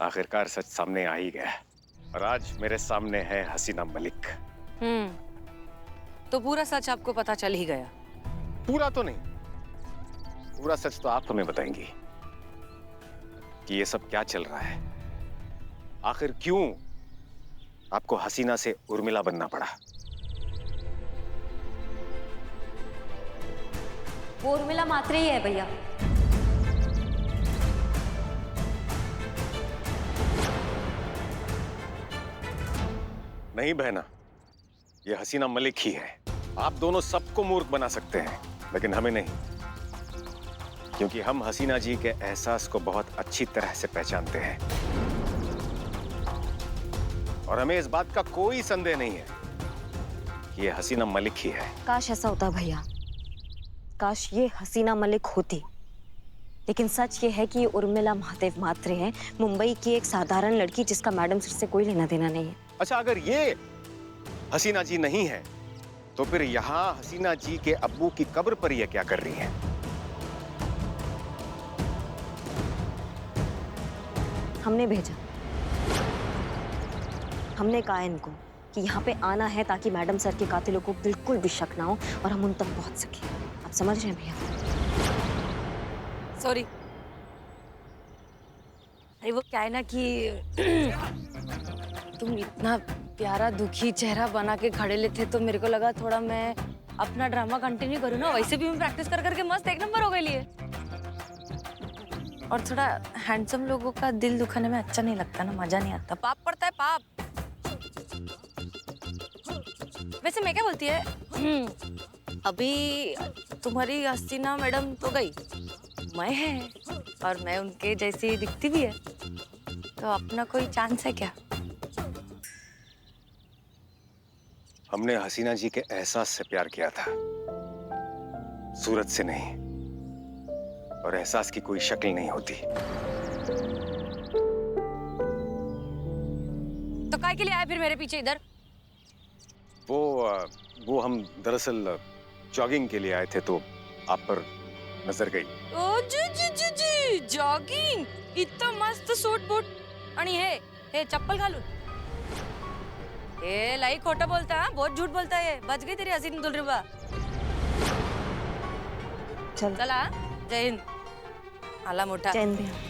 आखिरकार सच सामने आ ही गया और आज मेरे सामने है हसीना मलिक। तो पूरा सच आपको पता चल ही गया? पूरा तो नहीं, पूरा सच तो आप हमें बताएंगी कि ये सब क्या चल रहा है। आखिर क्यों आपको हसीना से उर्मिला बनना पड़ा? वो उर्मिला मात्रे ही है भैया। नहीं बहना, ये हसीना मलिक ही है। आप दोनों सबको मूर्ख बना सकते हैं लेकिन हमें नहीं, क्योंकि हम हसीना जी के एहसास को बहुत अच्छी तरह से पहचानते हैं और हमें इस बात का कोई संदेह नहीं है कि ये हसीना मलिक ही है। काश ऐसा होता भैया, काश ये हसीना मलिक होती, लेकिन सच ये है कि ये उर्मिला महादेव मात्रे हैं, मुंबई की एक साधारण लड़की जिसका मैडम सर से कोई लेना देना नहीं है। अच्छा, अगर ये हसीना जी नहीं है तो फिर यहाँ हसीना जी के अब्बू की कब्र पर ये क्या कर रही हैं? हमने भेजा, हमने कहा इनको कि यहाँ पे आना है ताकि मैडम सर के कातिलों को बिल्कुल भी शक ना हो और हम उन तक पहुंच सके। आप समझ रहे हैं भैया? सॉरी। अरे वो क्या है ना कि तुम इतना प्यारा दुखी चेहरा बना के खड़े ले थे तो मेरे को लगा थोड़ा मैं अपना ड्रामा कंटिन्यू करूँ ना। वैसे भी मैं प्रैक्टिस कर करके मस्त एक नंबर हो गई लिए। और थोड़ा हैंडसम लोगों का दिल दुखाने में अच्छा नहीं लगता ना, मजा नहीं आता, पाप पड़ता है पाप। वैसे मैं क्या बोलती है, अभी तुम्हारी हसीना मैडम तो गई, मैं है और मैं उनके जैसी दिखती भी है, तो अपना कोई चांस है क्या? हमने हसीना जी के एहसास से प्यार किया था, सूरत से नहीं, और एहसास की कोई शक्ल नहीं होती। तो काय के लिए आए फिर मेरे पीछे इधर? वो हम दरअसल जॉगिंग के लिए आए थे तो आप पर नजर गई। ओ जी जी जी जी, जॉगिंग, इतना मस्त सूट बूट आणि हे चप्पल घालून। ए लाई खोटा बोलता है, बहुत झूठ बोलता है। बच गई तेरी हसीन दुलरुबा। चला, जय हिंद। आला मोठा। जय हिंद भैया।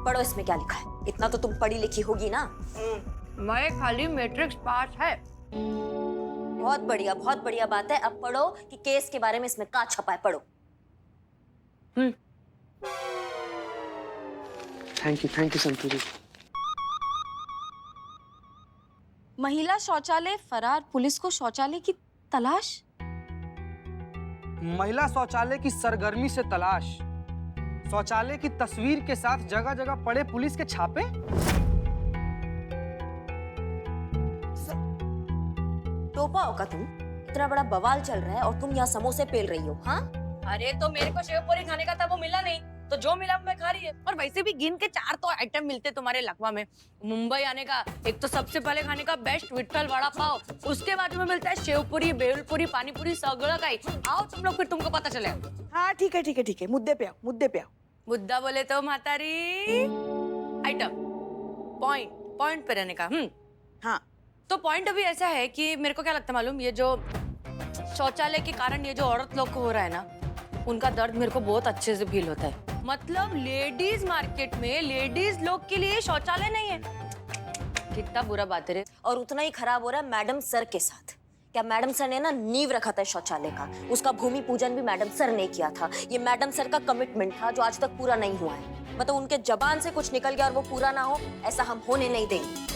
पढ़ो इसमें क्या लिखा है, इतना तो तुम पढ़ी लिखी होगी ना। मैं खाली मैट्रिक्स पास है। बहुत बढ़िया बात है। अब पढ़ो कि केस के बारे में इसमें क्या छपा है, पढ़ो। थैंक यू संतू जी। महिला शौचालय फरार, पुलिस को शौचालय की तलाश। महिला शौचालय की सरगर्मी से तलाश, शौचालय की तस्वीर के साथ जगह जगह पड़े पुलिस के छापे। टोपा होगा तुम, इतना बड़ा बवाल चल रहा है और तुम यहाँ समोसे पेल रही हो। हाँ, अरे तो मेरे को शेव पूरी खाने का था, वो मिला नहीं, तो जो मिला मैं खा रही है। और वैसे भी गिन के 4 तो आइटम मिलते तुम्हारे लकवा में। मुंबई आने का एक तो सबसे पहले खाने का बेस्ट विट्ठल वड़ा पाव, उसके बाद में मिलता है शेवपुरी, बेलपुरी, पानीपुरी, सगळं काही। आओ तुम लोग, फिर तुमको पता चलेगा। हाँ ठीक है, मुद्दे पे आओ। मुद्दा बोले तो म्हातारी, आइटम पॉइंट पे रहने का। हाँ, तो पॉइंट अभी ऐसा है कि मेरे को क्या लगता है मालूम, ये जो शौचालय के कारण ये जो औरत लोग को हो रहा है ना, उनका दर्द मेरे को बहुत अच्छे से फील होता है। मतलब लेडीज मार्केट में लेडीज लोग के लिए शौचालय नहीं है, कितना बुरा बात है रे। और उतना ही खराब हो रहा है मैडम सर के साथ। क्या मैडम सर ने ना नींव रखा था शौचालय का, उसका भूमि पूजन भी मैडम सर ने किया था। ये मैडम सर का कमिटमेंट था जो आज तक पूरा नहीं हुआ है। मतलब उनके जबान से कुछ निकल गया और वो पूरा ना हो, ऐसा हम होने नहीं देंगे।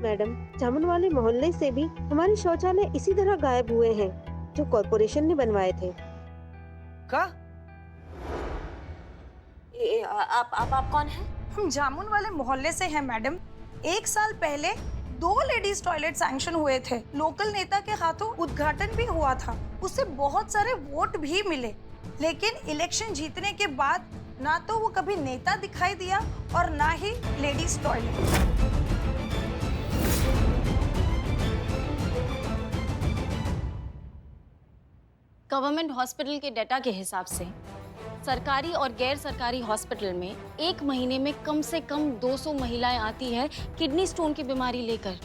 मैडम, जामुन वाले मोहल्ले से भी हमारे शौचालय इसी तरह गायब हुए हैं जो कॉर्पोरेशन ने बनवाए थे। पक्का? आप कौन है? हम जामुन वाले मोहल्ले से हैं मैडम। 1 साल पहले 2 लेडीज टॉयलेट सैंक्शन हुए थे। लोकल नेता के हाथों उद्घाटन भी हुआ था। उससे बहुत सारे वोट भी मिले, लेकिन इलेक्शन जीतने के बाद ना तो वो कभी नेता दिखाई दिया और ना ही लेडीज टॉयलेट। गवर्नमेंट हॉस्पिटल के डेटा के हिसाब से सरकारी और गैर सरकारी हॉस्पिटल में एक महीने में कम से कम 200 महिलाएं आती हैं किडनी स्टोन की बीमारी लेकर,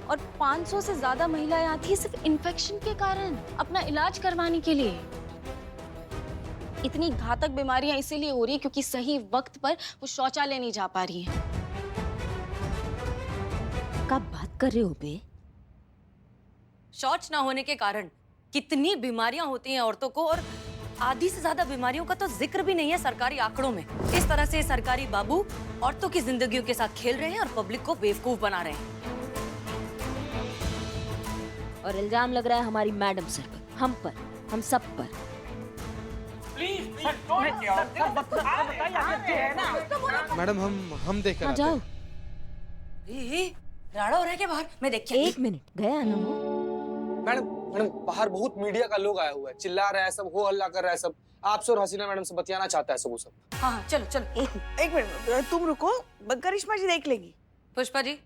और 500 से ज्यादा महिलाएं आती हैं सिर्फ इन्फेक्शन के कारण अपना इलाज करवाने के लिए। इतनी घातक बीमारियां इसीलिए हो रही है क्योंकि सही वक्त पर वो शौचालय नहीं जा पा रही हैं। कब बात कर रहे हो बे? शौच ना होने के कारण कितनी बीमारियां होती हैं औरतों को, और आधी से ज्यादा बीमारियों का तो जिक्र भी नहीं है सरकारी आंकड़ों में। इस तरह से सरकारी बाबू औरतों की जिंदगियों के साथ खेल रहे हैं और पब्लिक को बेवकूफ बना रहे हैं। और इल्जाम लग रहा है हमारी मैडम सर पर, हम पर, हम सब पर। मैडम हम देख हाँ, जाओ। राड़ा हो रहा है क्या बाहर? मैं देख के 1 मिनट, गया ना वो? मैडम बाहर बहुत मीडिया का लोग आया हुआ है, चिल्ला रहा है सब, हो हल्ला कर रहा है सब। आपसे और हसीना मैडम से बतियाना चाहता है सब वो सब। हाँ चलो चलो। एक मिनट तुम रुको, करिश्मा जी देख लेगी। पुष्पा जी,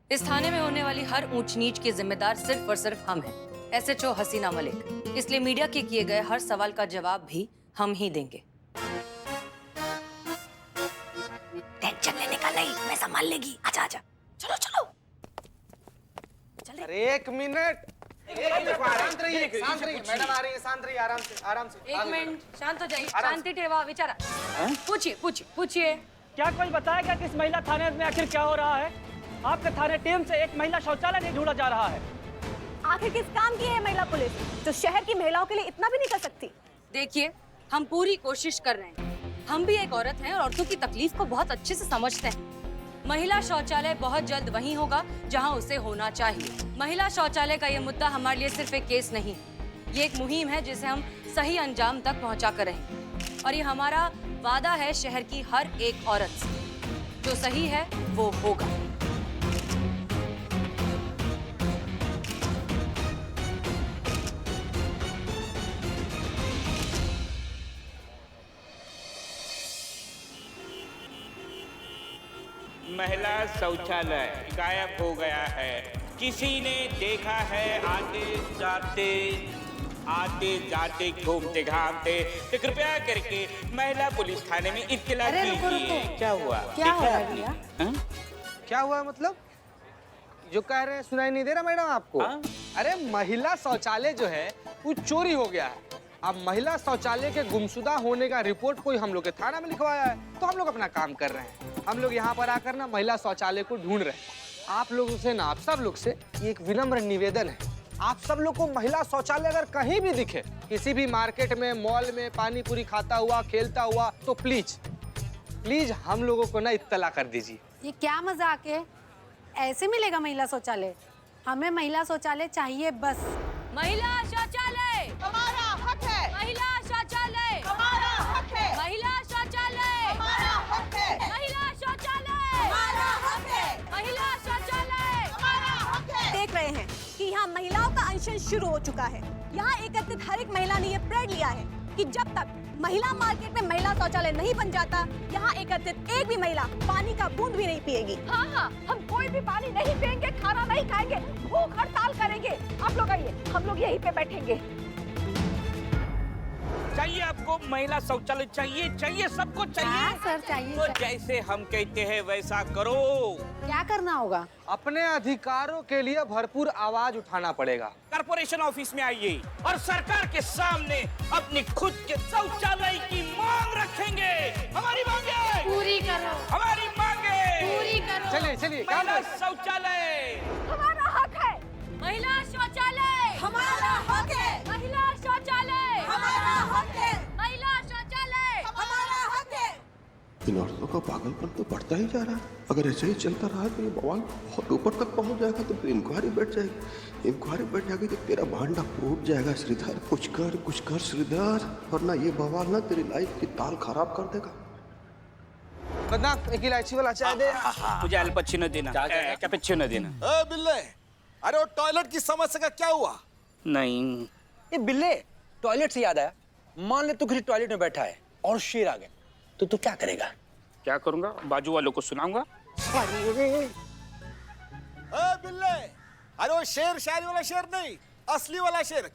इस थाने में होने वाली हर ऊंच नीच के जिम्मेदार सिर्फ और सिर्फ हम हैं, SHO हसीना मलिक। इसलिए मीडिया के किए गए हर सवाल का जवाब भी हम ही देंगे। टेंशन लेने का नहीं, मैं संभाल लेगी। आजा आजा, चलो चलो। अरे 1 मिनट, शांत रहिए मैडम, आ रही है, शांत रहिए, आराम से। 1 मिनट, शांत हो जाइए, शांति ठेवा विचारा। पूछिए। क्या कोई बताएगा कि इस महिला थाने में आखिर क्या हो रहा है? आपके थाने टीम से एक महिला शौचालय नहीं ढूंढा जा रहा है। आखिर किस काम की है महिला पुलिस जो शहर की महिलाओं के लिए इतना भी नहीं कर सकती? देखिए, हम पूरी कोशिश कर रहे हैं। हम भी एक औरत हैं और औरतों की तकलीफ को बहुत अच्छे से समझते हैं। महिला शौचालय बहुत जल्द वहीं होगा जहां उसे होना चाहिए। महिला शौचालय का ये मुद्दा हमारे लिए सिर्फ एक केस नहीं, ये एक मुहिम है जिसे हम सही अंजाम तक पहुंचा कर रहेंगे। और ये हमारा वादा है शहर की हर एक औरत से, जो सही है वो होगा। महिला शौचालय गायब हो गया है। किसी ने देखा है? आते जाते घूमते घामते, तो कृपया करके महिला पुलिस थाने में इत्तला कीजिए। क्या हुआ? क्या हो रहा है भैया? क्या हुआ मतलब? जो कह रहे हैं सुनाई नहीं दे रहा मैडम आपको? अरे महिला शौचालय जो है वो चोरी हो गया है। अब महिला शौचालय के गुमशुदा होने का रिपोर्ट कोई हम लोग के थाना में लिखवाया है, तो हम लोग अपना काम कर रहे हैं। हम लोग यहाँ पर आकर ना महिला शौचालय को ढूंढ रहे हैं। आप लोगों से ना, आप सब लोग से एक विनम्र निवेदन है, आप सब लोग को महिला शौचालय अगर कहीं भी दिखे, किसी भी मार्केट में, मॉल में, पानी पूरी खाता हुआ, खेलता हुआ, तो प्लीज हम लोगों को ना इत्तला कर दीजिए। ये क्या मजाक है? ऐसे मिलेगा महिला शौचालय? हमें महिला शौचालय चाहिए बस। महिला शौचालय हमारा हक है। महिला शौचालय हमारा हक है। महिला शौचालय हमारा हक है। महिला शौचालय हमारा हक है। महिला शौचालय हमारा हक है। देख रहे हैं कि यहाँ महिलाओं का अनशन शुरू हो चुका है। यहाँ एकत्रित हर एक महिला ने ये प्रण लिया है कि जब तक महिला मार्केट में महिला शौचालय नहीं बन जाता, यहाँ एकत्रित एक भी महिला पानी का बूंद भी नहीं पिएगी। हाँ, हम कोई भी पानी नहीं पिएंगे, खाना नहीं खाएंगे, भूख हड़ताल करेंगे। आप लोग आइए, हम लोग यहीं पे बैठेंगे। चाहिए आपको महिला शौचालय? चाहिए सबको चाहिए। सर चाहिए। तो जैसे हम कहते हैं वैसा करो। क्या करना होगा? अपने अधिकारों के लिए भरपूर आवाज उठाना पड़ेगा। कॉर्पोरेशन ऑफिस में आइए और सरकार के सामने अपनी खुद के शौचालय की मांग रखेंगे। हमारी मांगे पूरी करो। हमारी मांगे पूरी करो। चलिए महिला शौचालय हमारा हक है। महिला शौचालय हमारा हक है। महिला शौचालय हमारा हक है। महिला शौचालय हमारा हक है। इन औरतों का पागलपन तो बढ़ता ही जा रहा है। अगर ऐसे ही चलता रहा तो ये बवाल बहुत ऊपर तक पहुंच जाएगा, तो इंक्वायरी बैठ जाएगी। इंक्वायरी बैठ जाएगी तो तेरा भांडा फूट जाएगा। श्रीधर कुछ कर श्रीधर, वरना ये बवाल ना तेरी लाइफ की ताल खराब कर देगा। बदनाम, एक इलायची वाला चाय दे। मुझे अल्पचिनो देना, कैपेचिनो देना। ए बिल्ले, अरे वो टॉयलेट की समस्या का क्या हुआ? नहीं। ये बिल्ले, टॉयलेट से याद आया, मान ले तू किसी टॉयलेट में बैठा है और शेर आ गया, तो तू क्या करेगा? क्या करूंगा? बाजू वालों को सुनाऊंगा। ए बिल्ले, अरे वो शेर शायरी वाला शेर नहीं, असली वाला शेर।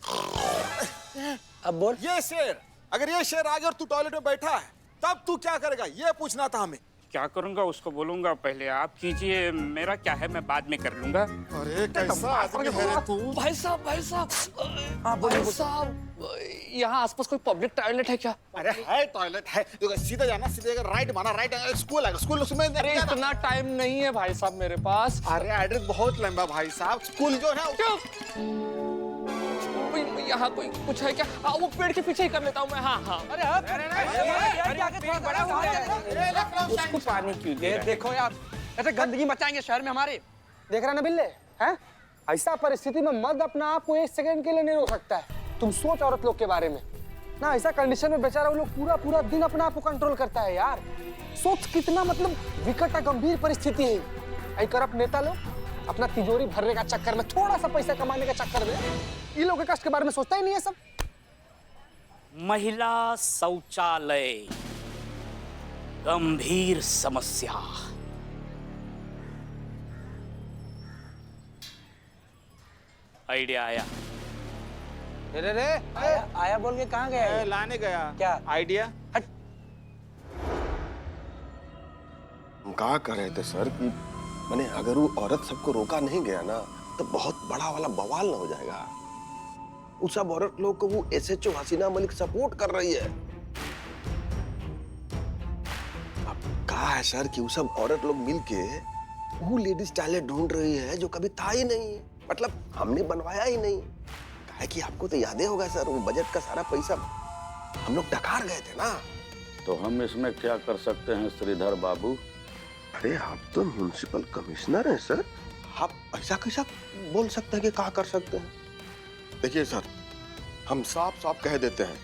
अब बोल। ये शेर, अगर ये शेर आ गया और तू टॉयलेट में बैठा है, तब तू क्या करेगा? ये पूछना था हमें। क्या करूंगा उसको बोलूंगा, पहले आप कीजिए, मेरा क्या है मैं बाद में कर लूंगा। अरे कैसा आदमी है तू? भाई साहब भाई साहब, यहाँ आसपास कोई पब्लिक टॉयलेट है क्या? अरे है टॉयलेट है, सीधा जाना, सीधे राइट माना, राइट स्कूल है, स्कूल उसमें। अरे इतना टाइम नहीं है भाई साहब मेरे पास। अरे एड्रेस बहुत लंबा भाई साहब, स्कूल जो है। यहाँ कोई कुछ है क्या? वो पेड़ के पीछे ही कर लेता हूँ मैं। हाँ। उसको पानी क्यों दे रहा है? देखो यार, ऐसे गंदगी मचाएंगे शहर में हमारे। देख रहा ना बिल्ले, हैं? ऐसा परिस्थिति में मर्द अपना आप को 1 सेकंड के लिए नहीं रोक सकता है। तुम सोच औरत लोग के बारे में ना, ऐसा कंडीशन में बेचारा वो लोग पूरा दिन अपना आप को कंट्रोल करता है यार। सोच कितना मतलब विकट गंभीर परिस्थिति है। ऐ करप्ट नेता लोग अपना तिजोरी भरने का चक्कर में, थोड़ा सा पैसा कमाने के चक्कर में ये लोग के कष्ट के बारे में सोचता ही नहीं है सब। महिला शौचालय गंभीर समस्या। आइडिया आया। रे आया बोल के कहाँ गया? लाने गया। क्या आइडिया? हम कहा कर रहे थे सर कि मैंने अगर वो औरत सबको रोका नहीं गया ना, तो बहुत बड़ा वाला बवाल ना हो जाएगा। उस सब औरत लोग को वो SHO हसीना मलिक सपोर्ट कर रही है। अब कहा है सर कि वो सब औरत लोग मिलके वो लेडीज टॉयलेट ढूंढ रही है जो कभी था ही नहीं, मतलब हमने बनवाया ही नहीं। कहा कि आपको तो याद ही होगा सर, वो बजट का सारा पैसा हम लोग डकार गए थे ना। तो हम इसमें क्या कर सकते हैं श्रीधर बाबू? अरे आप तो म्युनिसिपल कमिश्नर हैं सर, आप ऐसा कैसा बोल सकते हैं कि क्या कर सकते हैं? देखिए सर, हम साफ साफ कह देते हैं,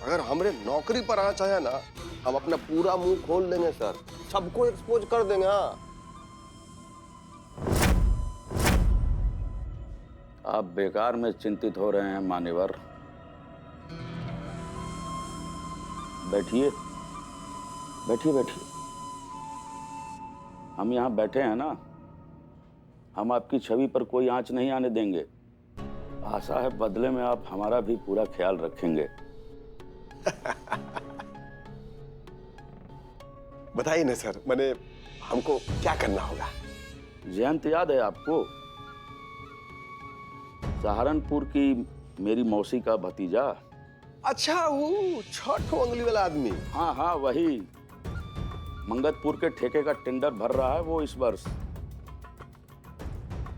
अगर हमरे नौकरी पर आना चाहे ना, हम अपना पूरा मुंह खोल देंगे सर, सबको एक्सपोज कर देंगे। हाँ, आप बेकार में चिंतित हो रहे हैं मान्यवर। बैठिए बैठिए बैठिए। हम यहाँ बैठे हैं ना, हम आपकी छवि पर कोई आंच नहीं आने देंगे। आशा है बदले में आप हमारा भी पूरा ख्याल रखेंगे। बताइए ना सर, मैंने हमको क्या करना होगा? जयंत याद है आपको? सहारनपुर की मेरी मौसी का भतीजा। अच्छा, वो छठ उंगली वाला आदमी। हाँ वही। मंगतपुर के ठेके का टेंडर भर रहा है वो इस वर्ष।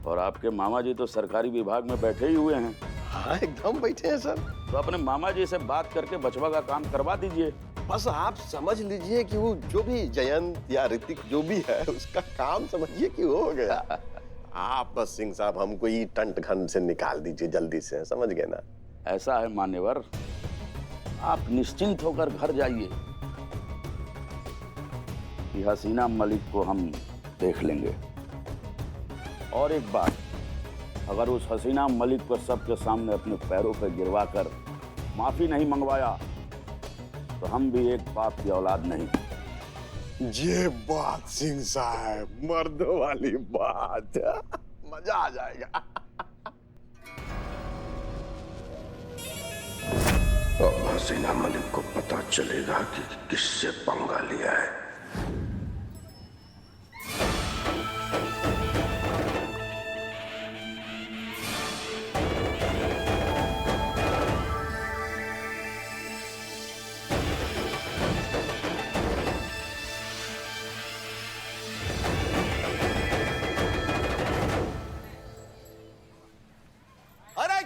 और आपके मामा जी तो सरकारी विभाग में बैठे ही हुए हैं। हाँ एकदम बैठे हैं सर। तो अपने मामा जी से बात करके बचवा का काम करवा दीजिए। बस आप समझ लीजिए कि वो जो भी जयंत या ऋतिक जो भी है, उसका काम समझिए कि हो गया। आप बस सिंह साहब हमको ये टंट घन से निकाल दीजिए जल्दी से, समझ गए ना? ऐसा है मान्यवर, आप निश्चिंत होकर घर जाइए। कि हसीना मलिक को हम देख लेंगे। और एक बात, अगर उस हसीना मलिक को सबके सामने अपने पैरों पर गिरवा कर माफी नहीं मंगवाया, तो हम भी एक बाप की औलाद नहीं। ये बात सिंह साहब, मर्दों वाली बात। मजा आ जाएगा। अब हसीना मलिक को पता चलेगा कि किससे पंगा लिया है।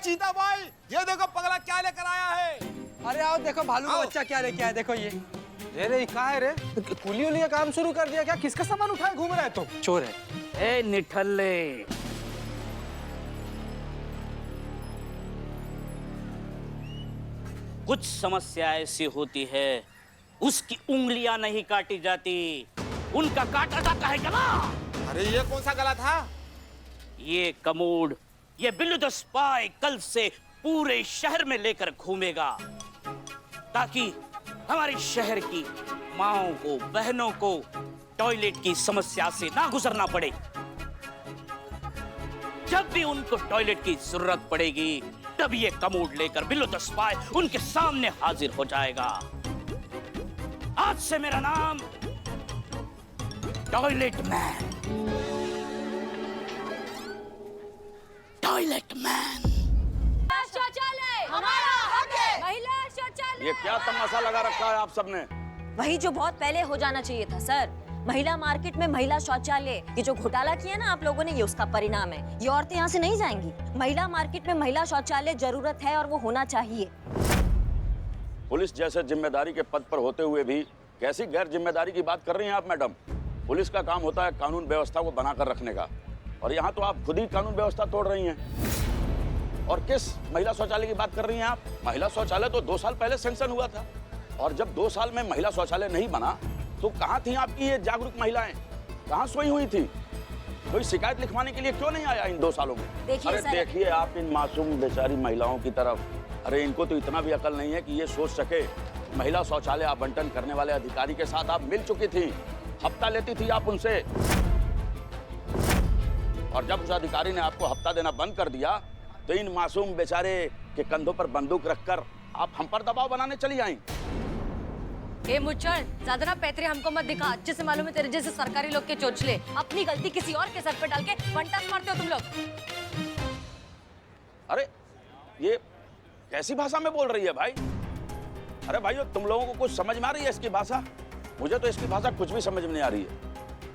चीता भाई, ये देखो पगला क्या लेकर आया है। अरे आओ देखो, भालू का बच्चा क्या लेके आया, देखो ये। रे कहा है रे? कुली उली का काम शुरू कर दिया क्या? किसका सामान उठाए घूम रहा है तुम? चोर है। ए निठल्ले, कुछ समस्या ऐसी होती है उसकी उंगलियां नहीं काटी जाती, उनका काटा जाता है गला। अरे ये कौन सा गला था? ये कमोड, ये बिल्लू द स्पाई कल से पूरे शहर में लेकर घूमेगा ताकि हमारे शहर की माओं को, बहनों को टॉयलेट की समस्या से ना गुजरना पड़े। जब भी उनको टॉयलेट की जरूरत पड़ेगी तब ये कमोड लेकर बिल्लू द स्पाई उनके सामने हाजिर हो जाएगा। आज से मेरा नाम टॉयलेट मैन। Toilet man. शौचालय हमारा हक है। महिला शौचालय। ये क्या तमाशा लगा रखा है आप सबने? वही जो बहुत पहले हो जाना चाहिए था सर। महिला मार्केट में महिला शौचालय, ये जो घोटाला किया ना आप लोगों ने, ये उसका परिणाम है। ये औरतें यहाँ से नहीं जाएंगी। महिला मार्केट में महिला शौचालय जरूरत है और वो होना चाहिए। पुलिस जैसे जिम्मेदारी के पद पर होते हुए भी कैसी गैर जिम्मेदारी की बात कर रही हैं आप मैडम? पुलिस का काम होता है कानून व्यवस्था को बनाकर रखने का, और यहाँ तो आप खुद ही कानून व्यवस्था तोड़ रही हैं। और किस महिला शौचालय की बात कर रही हैं आप? महिला शौचालय तो 2 साल पहले सैंक्शन हुआ था, और जब 2 साल में महिला शौचालय नहीं बना तो कहाँ थी आपकी ये जागरूक महिलाएं? कहाँ सोई हुई थी? कोई शिकायत लिखवाने के लिए क्यों नहीं आया इन 2 सालों में? अरे देखिए आप इन मासूम बेचारी महिलाओं की तरफ। अरे इनको तो इतना भी अकल नहीं है कि ये सोच सके। महिला शौचालय आवंटन करने वाले अधिकारी के साथ आप मिल चुकी थी, हफ्ता लेती थी आप उनसे, और जब उस अधिकारी ने आपको हफ्ता देना बंद कर दिया तो इन मासूम बेचारे के कंधों पर बंदूक रखकर आप हम पर दबाव बनाने चली आई। ए मुच्चर, ज्यादा ना पैतरे हमको मत दिखा। अच्छे से मालूम है तेरे जैसे सरकारी लोग के चोचले अपनी गलती किसी और के सर पे डाल के फंटास मारते हो तुम लोग। अरे ये कैसी भाषा में बोल रही है भाई? अरे भाइयों, तुम लोगों को कुछ समझ में आ रही है इसकी भाषा? मुझे तो इसकी भाषा कुछ भी समझ में नहीं आ रही है,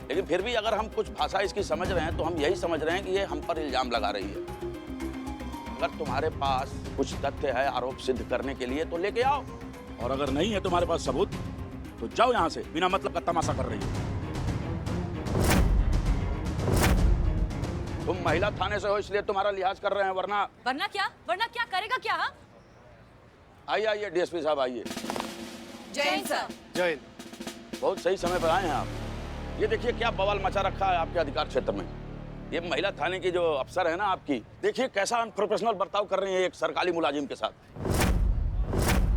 लेकिन फिर भी अगर हम कुछ भाषा इसकी समझ रहे हैं तो हम यही समझ रहे हैं कि ये हम पर इल्जाम लगा रही है। अगर तुम्हारे पास कुछ तथ्य है आरोप सिद्ध करने के लिए तो लेके आओ, और अगर नहीं है तुम्हारे पास सबूत तो जाओ यहाँ से। बिना मतलब का तमाशा कर रही है। तुम महिला थाने से हो इसलिए तुम्हारा लिहाज कर रहे हैं, वरना वरना क्या करेगा क्या? हाँ, आइए आइए डीएसपी साहब आइए। जय सर। जय। बहुत सही समय पर आए हैं आप। ये देखिए क्या बवाल मचा रखा है आपके अधिकार क्षेत्र में। ये महिला थाने की जो अफसर है ना आपकी, देखिए कैसा अनप्रोफेशनल बर्ताव कर रही है एक सरकारी मुलाजिम के साथ।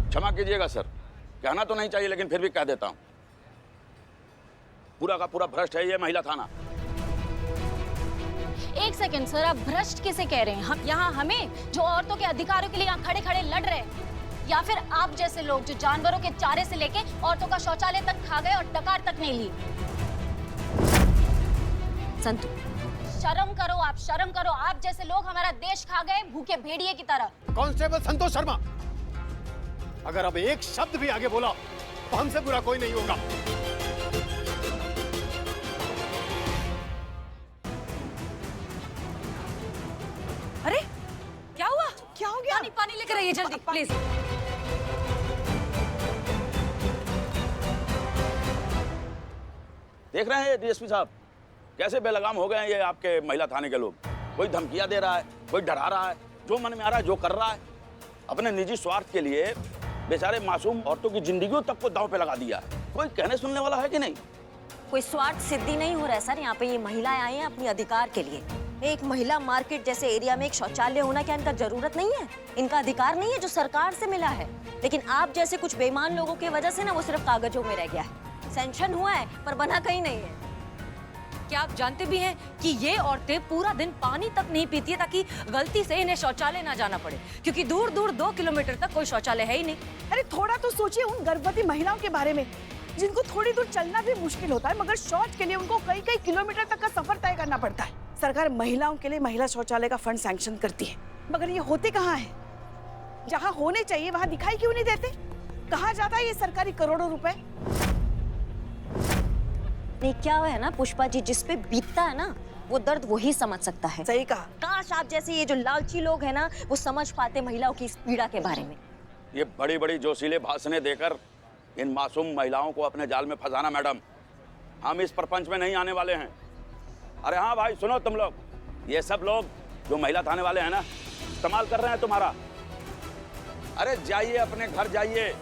क्षमा कीजिएगा सर, कहना तो नहीं चाहिए लेकिन फिर भी कह देता हूं, पूरा का पूरा भ्रष्ट है ये महिला थाना। एक सेकंड सर, आप भ्रष्ट किसे कह रहे हैं? हम यहाँ हमें जो औरतों के अधिकारों के लिए यहाँ खड़े खड़े लड़ रहे हैं, या फिर आप जैसे लोग जो जानवरों के चारे से लेके औरतों का शौचालय तक खा गए और डकार तक नहीं ली? संतु, शर्म करो, आप शर्म करो। आप जैसे लोग हमारा देश खा गए भूखे भेड़िए की तरह। कांस्टेबल संतोष शर्मा, अगर अब एक शब्द भी आगे बोला तो हमसे बुरा कोई नहीं होगा। अरे क्या हुआ? क्या हो गया? पानी लेकर आइए जल्दी प्लीज। देख रहे हैं डीएसपी साहब कैसे बेलगाम हो गए हैं ये आपके महिला थाने के लोग। कोई धमकियां दे रहा है, कोई डरा रहा है, जो मन में आ रहा है जो कर रहा है। अपने निजी स्वार्थ के लिए बेचारे मासूम औरतों की जिंदगियों तक को दांव पे लगा दिया है। कोई कहने सुनने वाला है कि नहीं? कोई स्वार्थ सिद्धि नहीं हो रहा है सर। यहाँ पे ये महिलाएं आई हैं अपने अधिकार के लिए। एक महिला मार्केट जैसे एरिया में एक शौचालय होना क्या इनका जरूरत नहीं है? इनका अधिकार नहीं है जो सरकार से मिला है। लेकिन आप जैसे कुछ बेईमान लोगों की वजह से ना वो सिर्फ कागजों में रह गया है। सैंक्शन हुआ है पर बना कहीं नहीं है। क्या आप जानते भी हैं कि ये औरतें पूरा दिन पानी तक नहीं पीती है ताकि गलती से इन्हें शौचालय ना जाना पड़े, क्योंकि दूर दूर 2 किलोमीटर तक कोई शौचालय है ही नहीं। अरे थोड़ा तो सोचिए उन गर्भवती महिलाओं के बारे में जिनको थोड़ी दूर चलना भी मुश्किल होता है, मगर शौच के लिए उनको कई कई किलोमीटर तक का सफर तय करना पड़ता है। सरकार महिलाओं के लिए महिला शौचालय का फंड सैंक्शन करती है, मगर ये होते कहाँ हैं? जहाँ होने चाहिए वहाँ दिखाई क्यों नहीं देते? कहाँ जाता है ये सरकारी करोड़ों रुपए? नहीं, क्या है ना पुष्पा जी, जिस पे बीतता है ना वो दर्द वही समझ सकता है। सही कहा। काश आप जैसे ये जो लालची लोग हैं ना वो समझ पाते महिलाओं की इस पीड़ा के बारे में। ये बड़ी बड़ी जोशीले भाषणें देकर इन मासूम महिलाओं को अपने जाल में फंसाना मैडम। हम इस प्रपंच में नहीं आने वाले हैं। अरे हाँ भाई सुनो तुम लोग, ये सब लोग जो महिला थाने वाले हैं ना, इस्तेमाल कर रहे हैं तुम्हारा। अरे जाइए अपने घर जाइए,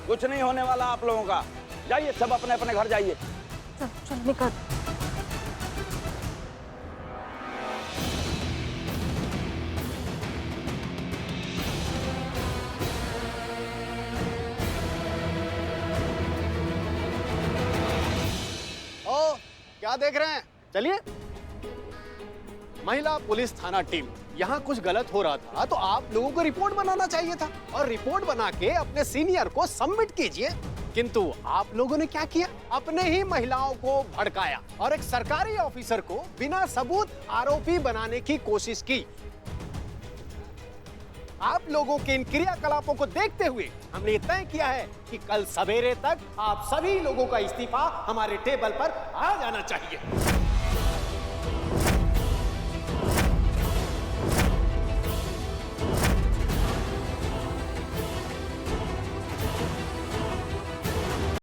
कुछ नहीं होने वाला आप लोगों का। जाइए सब अपने अपने घर जाइए। चल निकल। ओ क्या देख रहे हैं, चलिए। महिला पुलिस थाना टीम, यहाँ कुछ गलत हो रहा था तो आप लोगों को रिपोर्ट बनाना चाहिए था और रिपोर्ट बना के अपने सीनियर को सबमिट कीजिए। किंतु आप लोगों ने क्या किया, अपने ही महिलाओं को भड़काया और एक सरकारी ऑफिसर को बिना सबूत आरोपी बनाने की कोशिश की। आप लोगों के इन क्रियाकलापों को देखते हुए हमने ये तय किया है कि कल सवेरे तक आप सभी लोगों का इस्तीफा हमारे टेबल पर आ जाना चाहिए।